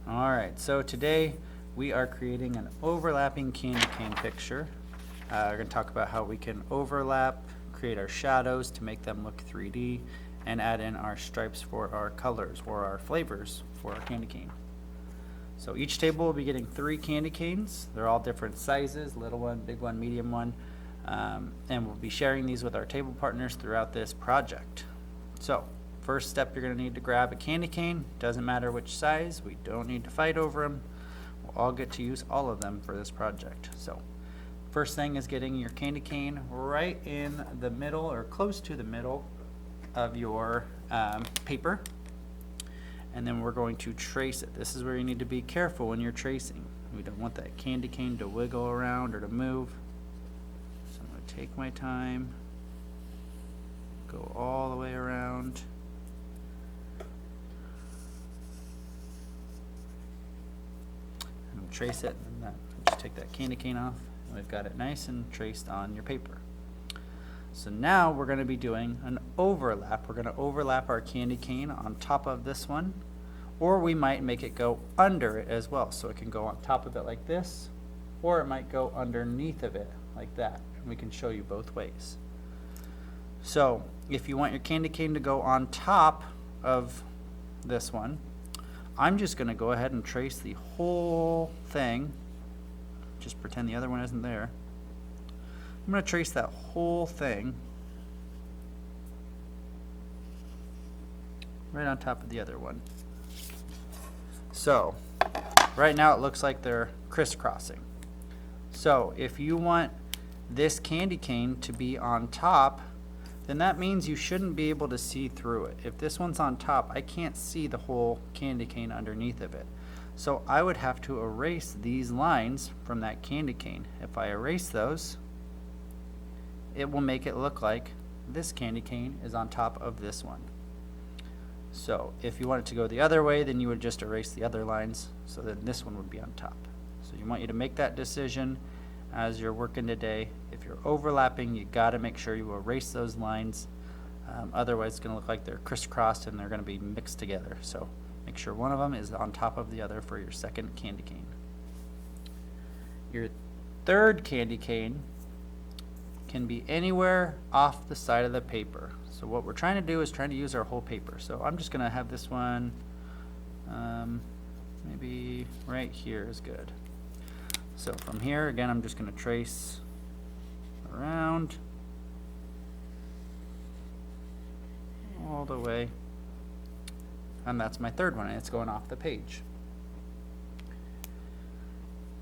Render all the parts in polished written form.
Alright, so today we are creating an overlapping candy cane picture. We're going to talk about how we can overlap, create our shadows to make them look 3D, and add in our stripes for our colors or our flavors for our candy cane. So each table will be getting 3 candy canes. They're all different sizes, little one, big one, medium one, and we'll be sharing these with our table partners throughout this project. So first step, you're going to need to grab a candy cane. Doesn't matter which size. We don't need to fight over them. We'll all get to use all of them for this project. So first thing is getting your candy cane right in the middle or close to the middle of your paper. And then we're going to trace it. This is where you need to be careful when you're tracing. We don't want that candy cane to wiggle around or to move. So I'm going to take my time, go all the way around. And trace it, and then just take that candy cane off, and we've got it nice and traced on your paper. So now we're going to be doing an overlap. We're going to overlap our candy cane on top of this one, or we might make it go under it as well. So it can go on top of it like this, or it might go underneath of it like that. And we can show you both ways. So if you want your candy cane to go on top of this one, I'm just going to go ahead and trace the whole thing. Just pretend the other one isn't there. I'm going to trace that whole thing right on top of the other one. So right now it looks like they're crisscrossing. So if you want this candy cane to be on top, then that means you shouldn't be able to see through it. If this one's on top, I can't see the whole candy cane underneath of it. So I would have to erase these lines from that candy cane. If I erase those, it will make it look like this candy cane is on top of this one. So if you want it to go the other way, then you would just erase the other lines, so that this one would be on top. So you want you to make that decision as you're working today. If you're overlapping, you got to make sure you erase those lines. Otherwise, it's going to look like they're crisscrossed and they're going to be mixed together. So make sure one of them is on top of the other for your second candy cane. Your third candy cane can be anywhere off the side of the paper. So what we're trying to do is trying to use our whole paper. So I'm just going to have this one, maybe right here is good. So from here, again, I'm just going to trace around all the way. And that's my third one, and it's going off the page.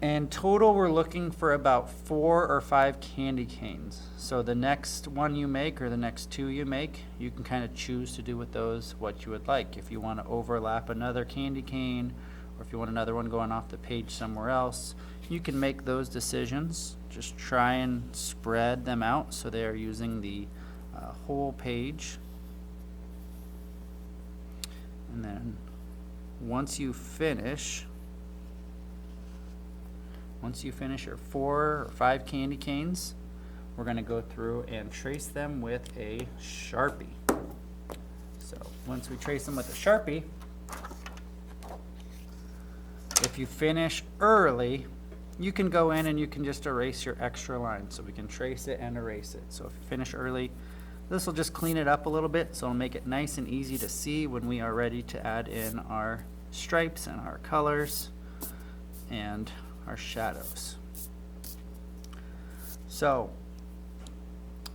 And total, we're looking for about 4 or 5 candy canes. So the next one you make or the next 2 you make, you can kind of choose to do with those what you would like. If you want to overlap another candy cane, or if you want another one going off the page somewhere else, you can make those decisions. Just try and spread them out so they are using the whole page. And then once you finish your 4 or 5 candy canes, we're going to go through and trace them with a Sharpie. So once we trace them with a Sharpie, if you finish early, you can go in and you can just erase your extra line. So we can trace it and erase it. So if you finish early, this will just clean it up a little bit, so it'll make it nice and easy to see when we are ready to add in our stripes and our colors and our shadows. So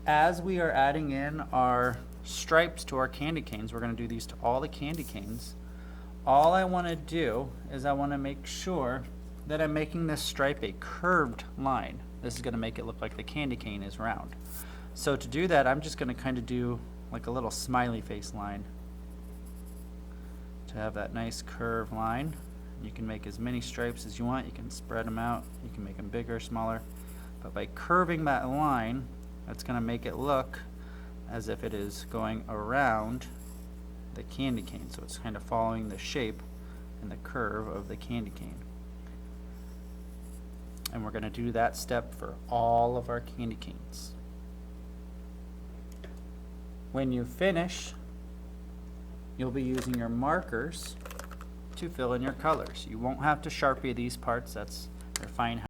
as we are adding in our stripes to our candy canes, we're going to do these to all the candy canes. All I want to do is I want to make sure that I'm making this stripe a curved line. This is going to make it look like the candy cane is round. So to do that, I'm just going to kind of do like a little smiley face line to have that nice curved line. You can make as many stripes as you want. You can spread them out. You can make them bigger, smaller. But by curving that line, that's going to make it look as if it is going around the candy cane. So it's kind of following the shape and the curve of the candy cane. And we're going to do that step for all of our candy canes. When you finish, you'll be using your markers to fill in your colors. You won't have to Sharpie these parts, they're fine.